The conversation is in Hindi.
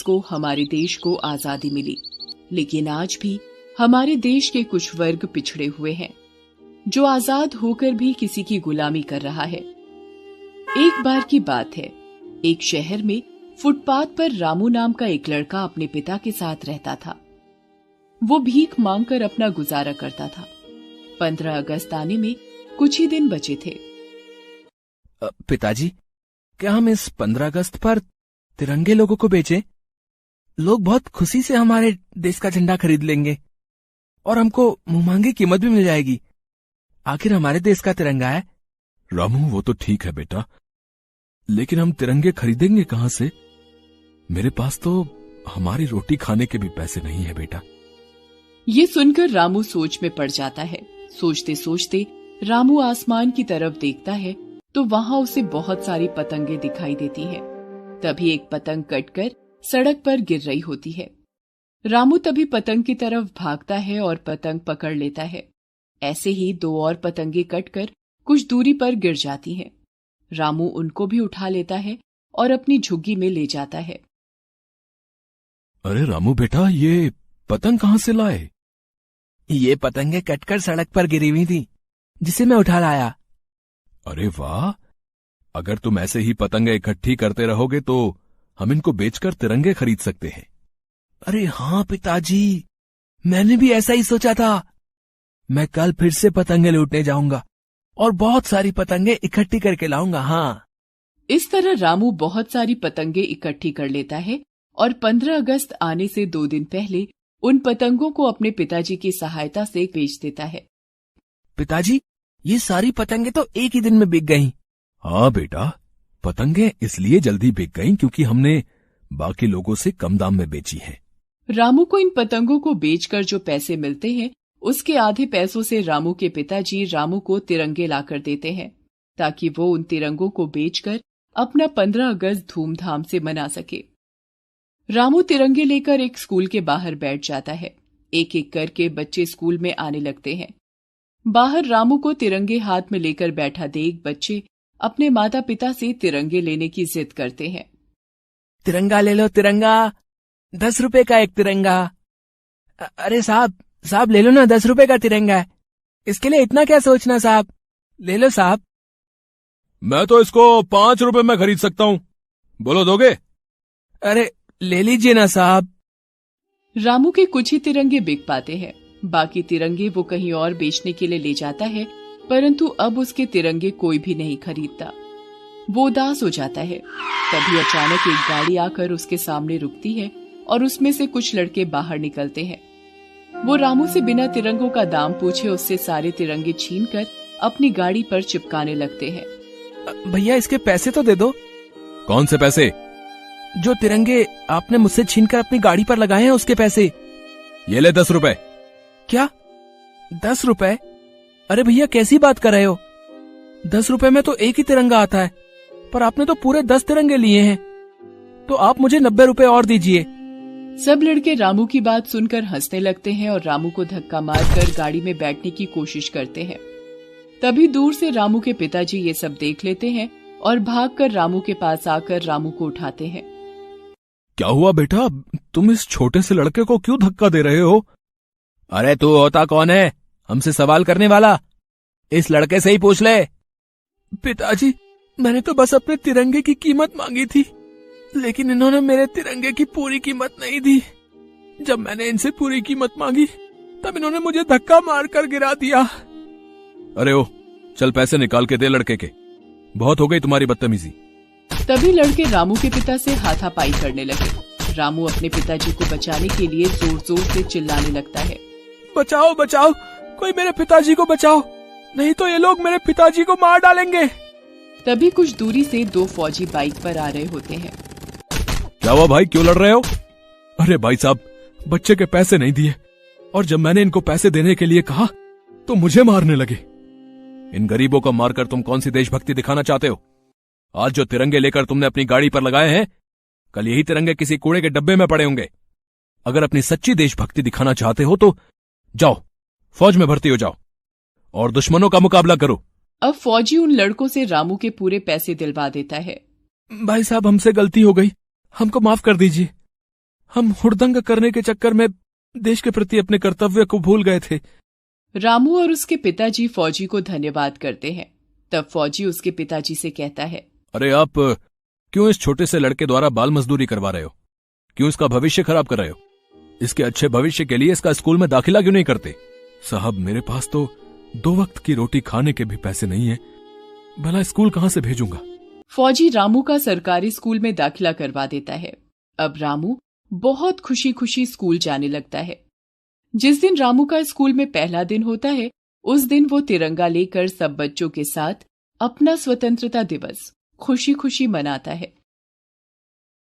को हमारे देश को आजादी मिली, लेकिन आज भी हमारे देश के कुछ वर्ग पिछड़े हुए हैं, जो आजाद होकर भी किसी की गुलामी कर रहा है। एक बार की बात है, एक शहर में फुटपाथ पर रामू नाम का एक लड़का अपने पिता के साथ रहता था। वो भीख मांगकर अपना गुजारा करता था। 15 अगस्त आने में कुछ ही दिन बचे थे। पिताजी, क्या हम इस 15 अगस्त पर तिरंगे लोगों को बेचें? लोग बहुत खुशी से हमारे देश का झंडा खरीद लेंगे और हमको मुंहमांगी कीमत भी मिल जाएगी। आखिर हमारे देश का तिरंगा है। रामू, वो तो ठीक है बेटा, लेकिन हम तिरंगे खरीदेंगे कहां से? मेरे पास तो हमारी रोटी खाने के भी पैसे नहीं है बेटा। ये सुनकर रामू सोच में पड़ जाता है। सोचते सोचते रामू आसमान की तरफ देखता है तो वहां उसे बहुत सारी पतंगे दिखाई देती हैं। तभी एक पतंग कटकर सड़क पर गिर रही होती है। रामू तभी पतंग की तरफ भागता है और पतंग पकड़ लेता है। ऐसे ही 2 और पतंगे कटकर कुछ दूरी पर गिर जाती हैं। रामू उनको भी उठा लेता है और अपनी झुग्गी में ले जाता है। अरे रामू बेटा, ये पतंग कहां से लाए? ये पतंगे कटकर सड़क पर गिरी हुई थी, जिसे मैं उठा लाया। अरे वाह, अगर तुम ऐसे ही पतंगे इकट्ठी करते रहोगे तो हम इनको बेचकर तिरंगे खरीद सकते हैं। अरे हाँ पिताजी, मैंने भी ऐसा ही सोचा था। मैं कल फिर से पतंगे लूटने जाऊंगा और बहुत सारी पतंगे इकट्ठी करके लाऊंगा। हाँ, इस तरह रामू बहुत सारी पतंगे इकट्ठी कर लेता है और 15 अगस्त आने से 2 दिन पहले उन पतंगों को अपने पिताजी की सहायता से बेच देता है। पिताजी, ये सारी पतंगे तो एक ही दिन में बिक गईं। हाँ बेटा, पतंगे इसलिए जल्दी बिक गईं क्योंकि हमने बाकी लोगों से कम दाम में बेची है। रामू को इन पतंगों को बेचकर जो पैसे मिलते हैं, उसके आधे पैसों से रामू के पिताजी रामू को तिरंगे लाकर देते हैं, ताकि वो उन तिरंगों को बेचकर अपना 15 अगस्त धूमधाम से मना सके। रामू तिरंगे लेकर एक स्कूल के बाहर बैठ जाता है। एक एक करके बच्चे स्कूल में आने लगते हैं। बाहर रामू को तिरंगे हाथ में लेकर बैठा देख बच्चे अपने माता पिता से तिरंगे लेने की जिद करते हैं। तिरंगा ले लो, तिरंगा, 10 रुपए का एक तिरंगा। अरे साहब ले लो ना, 10 रुपए का तिरंगा है, इसके लिए इतना क्या सोचना साहब, ले लो साहब। मैं तो इसको 5 रुपए में खरीद सकता हूँ, बोलो दोगे? अरे ले लीजिए ना साहब। रामू के कुछ ही तिरंगे बिक पाते हैं, बाकी तिरंगे वो कहीं और बेचने के लिए ले जाता है, परंतु अब उसके तिरंगे कोई भी नहीं खरीदता। वो उदास हो जाता है। तभी अचानक एक गाड़ी आकर उसके सामने रुकती है और उसमें से कुछ लड़के बाहर निकलते हैं। वो रामू से बिना तिरंगों का दाम पूछे उससे सारे तिरंगे छीनकर अपनी गाड़ी पर चिपकाने लगते हैं। भैया, इसके पैसे तो दे दो। कौन से पैसे? जो तिरंगे आपने मुझसे छीनकर अपनी गाड़ी पर लगाए हैं, उसके पैसे। ये ले 10 रुपए। क्या 10 रुपए? अरे भैया, कैसी बात कर रहे हो? 10 रुपए में तो एक ही तिरंगा आता है, पर आपने तो पूरे 10 तिरंगे लिए हैं, तो आप मुझे 90 रुपए और दीजिए। सब लड़के रामू की बात सुनकर हंसने लगते हैं और रामू को धक्का मारकर गाड़ी में बैठने की कोशिश करते हैं। तभी दूर से रामू के पिताजी ये सब देख लेते हैं और भागकर रामू के पास आकर रामू को उठाते हैं। क्या हुआ बेटा, तुम इस छोटे से लड़के को क्यों धक्का दे रहे हो? अरे तू होता कौन है हमसे सवाल करने वाला? इस लड़के से ही पूछ ले। पिताजी, मैंने तो बस अपने तिरंगे की कीमत मांगी थी, लेकिन इन्होंने मेरे तिरंगे की पूरी कीमत नहीं दी। जब मैंने इनसे पूरी कीमत मांगी तब इन्होंने मुझे धक्का मारकर गिरा दिया। अरे ओ, चल पैसे निकाल के दे लड़के के, बहुत हो गई तुम्हारी बदतमीजी। तभी लड़के रामू के पिता से हाथापाई करने लगे। रामू अपने पिताजी को बचाने के लिए जोर जोर से चिल्लाने लगता है। बचाओ बचाओ, कोई मेरे पिताजी को बचाओ, नहीं तो ये लोग मेरे पिताजी को मार डालेंगे। तभी कुछ दूरी से 2 फौजी बाइक पर आ रहे होते हैं। क्या हुआ भाई, क्यों लड़ रहे हो? अरे भाई साहब, बच्चे के पैसे नहीं दिए और जब मैंने इनको पैसे देने के लिए कहा तो मुझे मारने लगे। इन गरीबों को मारकर तुम कौन सी देशभक्ति दिखाना चाहते हो? आज जो तिरंगे लेकर तुमने अपनी गाड़ी पर लगाए हैं, कल यही तिरंगे किसी कूड़े के डब्बे में पड़े होंगे। अगर अपनी सच्ची देशभक्ति दिखाना चाहते हो तो जाओ, फौज में भर्ती हो जाओ और दुश्मनों का मुकाबला करो। अब फौजी उन लड़कों से रामू के पूरे पैसे दिलवा देता है। भाई साहब, हमसे गलती हो गई, हमको माफ कर दीजिए। हम हुड़दंग करने के चक्कर में देश के प्रति अपने कर्तव्य को भूल गए थे। रामू और उसके पिताजी फौजी को धन्यवाद करते हैं। तब फौजी उसके पिताजी से कहता है, अरे आप क्यों इस छोटे से लड़के द्वारा बाल मजदूरी करवा रहे हो? क्यों इसका भविष्य खराब कर रहे हो? इसके अच्छे भविष्य के लिए इसका स्कूल में दाखिला क्यों नहीं करते? साहब, मेरे पास तो 2 वक्त की रोटी खाने के भी पैसे नहीं है, भला स्कूल कहां से भेजूंगा? फौजी रामू का सरकारी स्कूल में दाखिला करवा देता है। अब रामू बहुत खुशी खुशी स्कूल जाने लगता है। जिस दिन रामू का स्कूल में पहला दिन होता है, उस दिन वो तिरंगा लेकर सब बच्चों के साथ अपना स्वतंत्रता दिवस खुशी खुशी मनाता है।